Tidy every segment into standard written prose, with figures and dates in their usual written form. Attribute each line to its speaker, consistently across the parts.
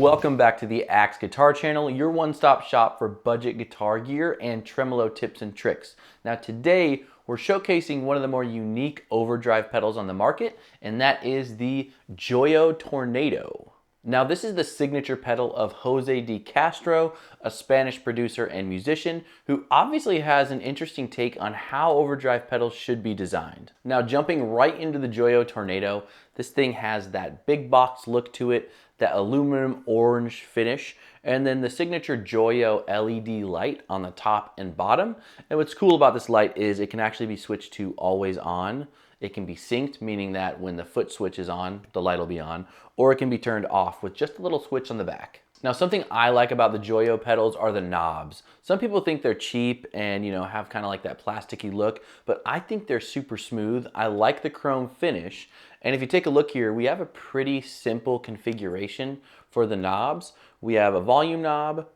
Speaker 1: Welcome back to the Axe Guitar Channel, your one-stop shop for budget guitar gear and tremolo tips and tricks. Now today, we're showcasing one of the more unique overdrive pedals on the market, and that is the JOYO Tornado. Now this is the signature pedal of Jose de Castro, a Spanish producer and musician who obviously has an interesting take on how overdrive pedals should be designed. Now jumping right into the JOYO Tornado, this thing has that big box look to it, that aluminum orange finish, and then the signature JOYO LED light on the top and bottom. And what's cool about this light is it can actually be switched to always on. It can be synced, meaning that when the foot switch is on, the light will be on, or it can be turned off with just a little switch on the back. Now something I like about the JOYO pedals are the knobs. Some people think they're cheap and have kind of like that plasticky look, but I think they're super smooth. I like the chrome finish. And if you take a look here, we have a pretty simple configuration for the knobs. We have a volume knob,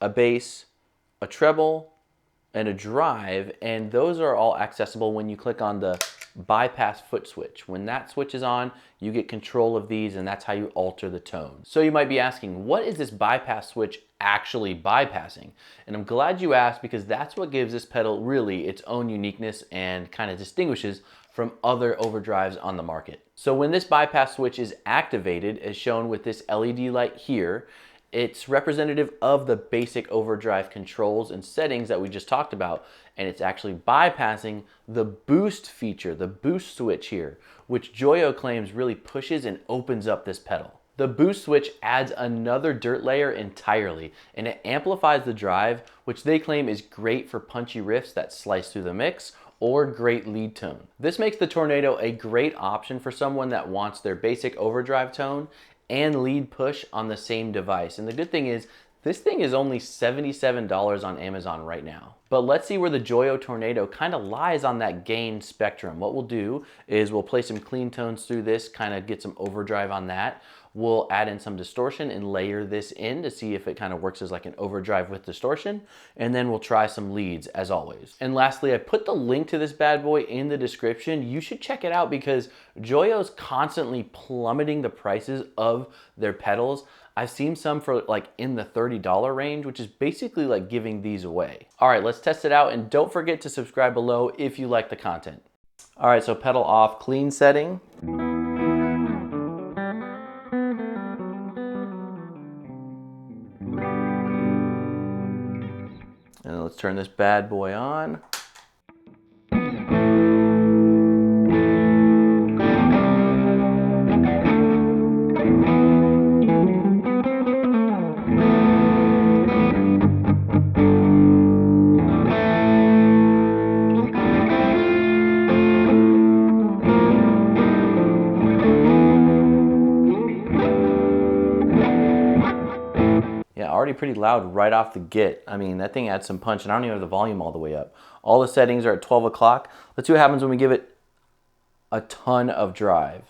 Speaker 1: a bass, a treble, and a drive, and those are all accessible when you click on the bypass foot switch. When that switch is on, you get control of these, and that's how you alter the tone. So you might be asking, what is this bypass switch actually bypassing? And I'm glad you asked, because that's what gives this pedal really its own uniqueness and kind of distinguishes from other overdrives on the market. So when this bypass switch is activated, as shown with this LED light here, it's representative of the basic overdrive controls and settings that we just talked about, and it's actually bypassing the boost feature, the boost switch here, which JOYO claims really pushes and opens up this pedal. The boost switch adds another dirt layer entirely, and it amplifies the drive, which they claim is great for punchy riffs that slice through the mix, or great lead tone. This makes the Tornado a great option for someone that wants their basic overdrive tone and lead push on the same device. And the good thing is, this thing is only $77 on Amazon right now. But let's see where the JOYO Tornado kind of lies on that gain spectrum. What we'll do is we'll play some clean tones through this, kind of get some overdrive on that. We'll add in some distortion and layer this in to see if it kind of works as like an overdrive with distortion. And then we'll try some leads as always. And lastly, I put the link to this bad boy in the description. You should check it out because JOYO's constantly plummeting the prices of their pedals. I've seen some for like in the $30 range, which is basically like giving these away. All right, let's test it out, and don't forget to subscribe below if you like the content. All right, so pedal off, clean setting. And let's turn this bad boy on. Already pretty loud right off the get. I mean, that thing adds some punch, and I don't even have the volume all the way up. All the settings are at 12 o'clock. Let's see what happens when we give it a ton of drive.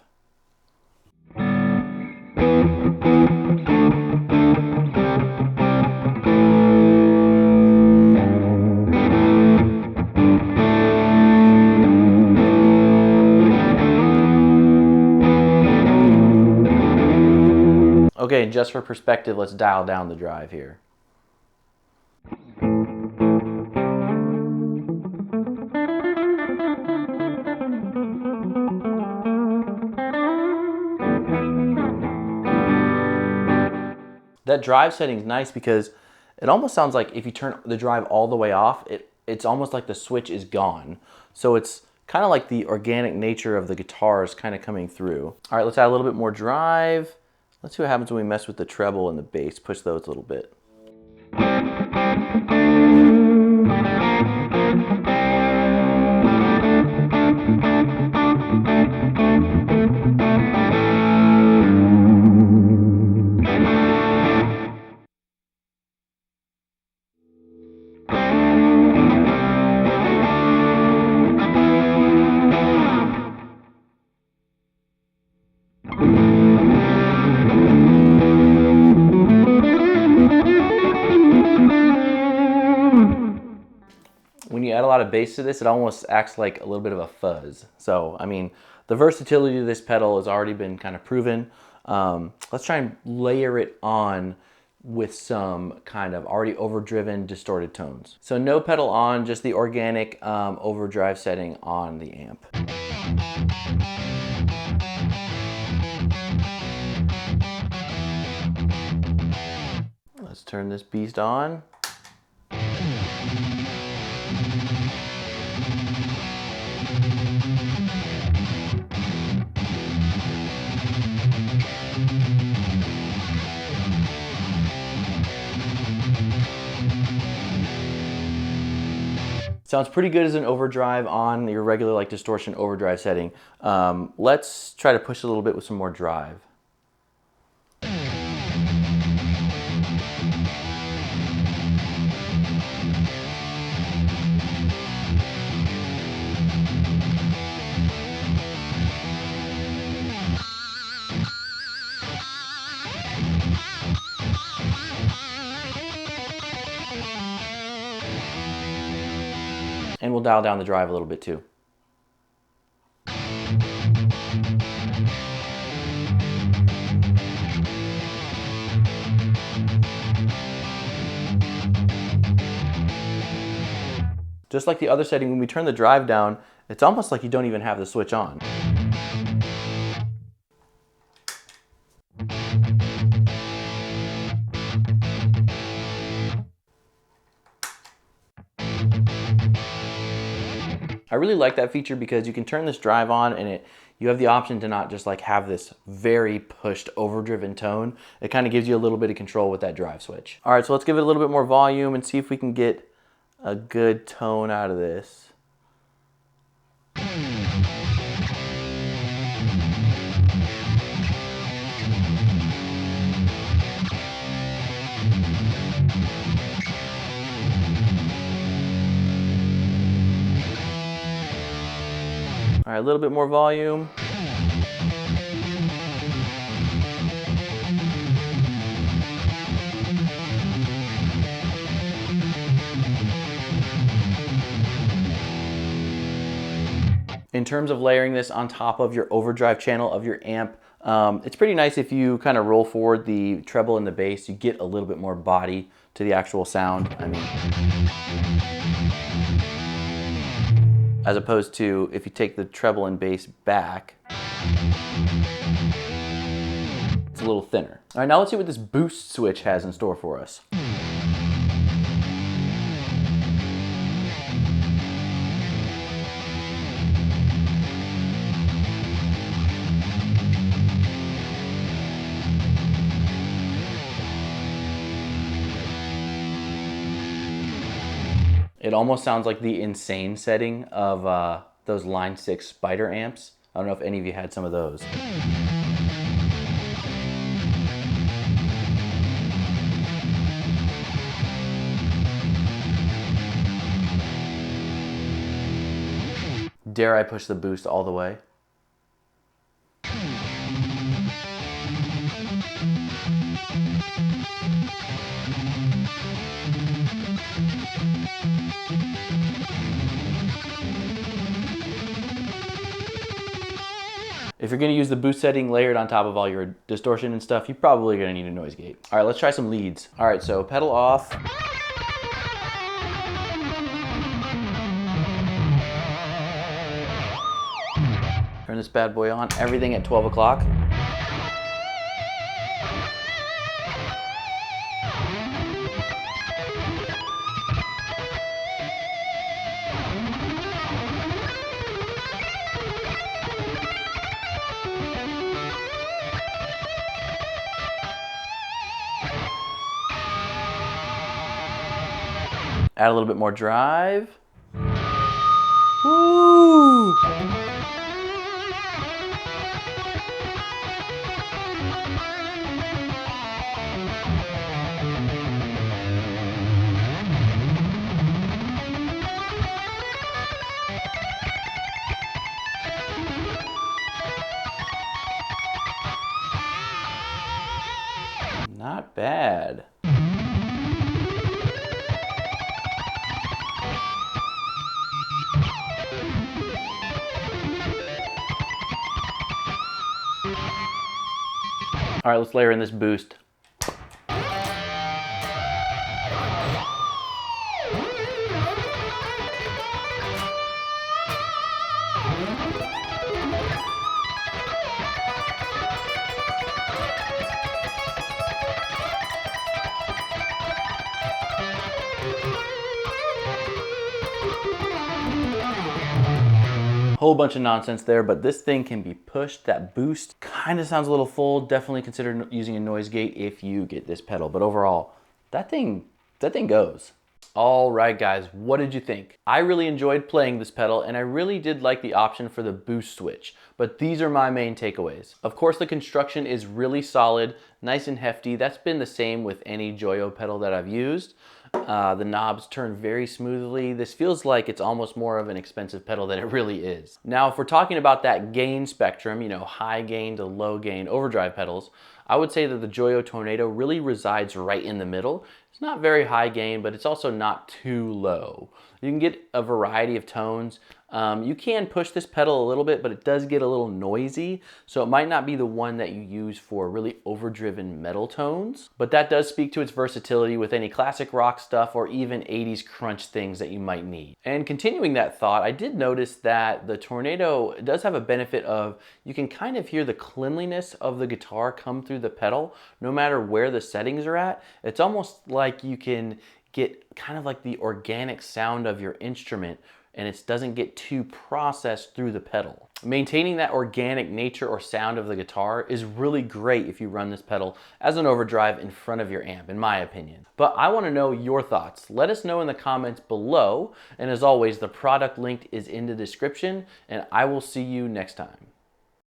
Speaker 1: Okay, and just for perspective, let's dial down the drive here. That drive setting is nice because it almost sounds like if you turn the drive all the way off, it's almost like the switch is gone. So it's kind of like the organic nature of the guitars kind of coming through. All right, let's add a little bit more drive. Let's see what happens when we mess with the treble and the bass. Push those a little bit. When you add a lot of bass to this, it almost acts like a little bit of a fuzz. So, I mean, the versatility of this pedal has already been kind of proven. Let's try and layer it on with some kind of already overdriven, distorted tones. So no pedal on, just the organic overdrive setting on the amp. Let's turn this beast on. Sounds pretty good as an overdrive on your regular like distortion overdrive setting. Let's try to push a little bit with some more drive. And we'll dial down the drive a little bit too. Just like the other setting, when we turn the drive down, it's almost like you don't even have the switch on. I really like that feature because you can turn this drive on and you have the option to not just like have this very pushed overdriven tone. It kind of gives you a little bit of control with that drive switch. All right, so let's give it a little bit more volume and see if we can get a good tone out of this. All right, a little bit more volume. In terms of layering this on top of your overdrive channel of your amp, it's pretty nice if you kind of roll forward the treble and the bass. You get a little bit more body to the actual sound. I mean, as opposed to if you take the treble and bass back, it's a little thinner. All right, now let's see what this boost switch has in store for us. It almost sounds like the insane setting of those Line 6 Spider amps. I don't know if any of you had some of those. Dare I push the boost all the way? If you're going to use the boost setting layered on top of all your distortion and stuff, you're probably going to need a noise gate. All right, let's try some leads. All right, so pedal off. Turn this bad boy on, everything at 12 o'clock. Add a little bit more drive. Woo! Not bad. All right, let's layer in this boost. Whole bunch of nonsense there, but this thing can be pushed. That boost kind of sounds a little full. Definitely consider using a noise gate if you get this pedal, but overall, that thing goes. All right, guys, what did you think? I really enjoyed playing this pedal, and I really did like the option for the boost switch, but these are my main takeaways. Of course, the construction is really solid, nice and hefty. That's been the same with any JOYO pedal that I've used. The knobs turn very smoothly. This feels like it's almost more of an expensive pedal than it really is. Now, if we're talking about that gain spectrum, you know, high gain to low gain overdrive pedals, I would say that the JOYO Tornado really resides right in the middle. It's not very high gain, but it's also not too low. You can get a variety of tones. You can push this pedal a little bit, but it does get a little noisy, so it might not be the one that you use for really overdriven metal tones, but that does speak to its versatility with any classic rock stuff or even 80s crunch things that you might need. And continuing that thought, I did notice that the Tornado does have a benefit of you can kind of hear the cleanliness of the guitar come through the pedal no matter where the settings are at. It's almost like you can get kind of like the organic sound of your instrument, and it doesn't get too processed through the pedal. Maintaining that organic nature or sound of the guitar is really great if you run this pedal as an overdrive in front of your amp, in my opinion. But I want to know your thoughts. Let us know in the comments below, and as always, the product link is in the description, and I will see you next time.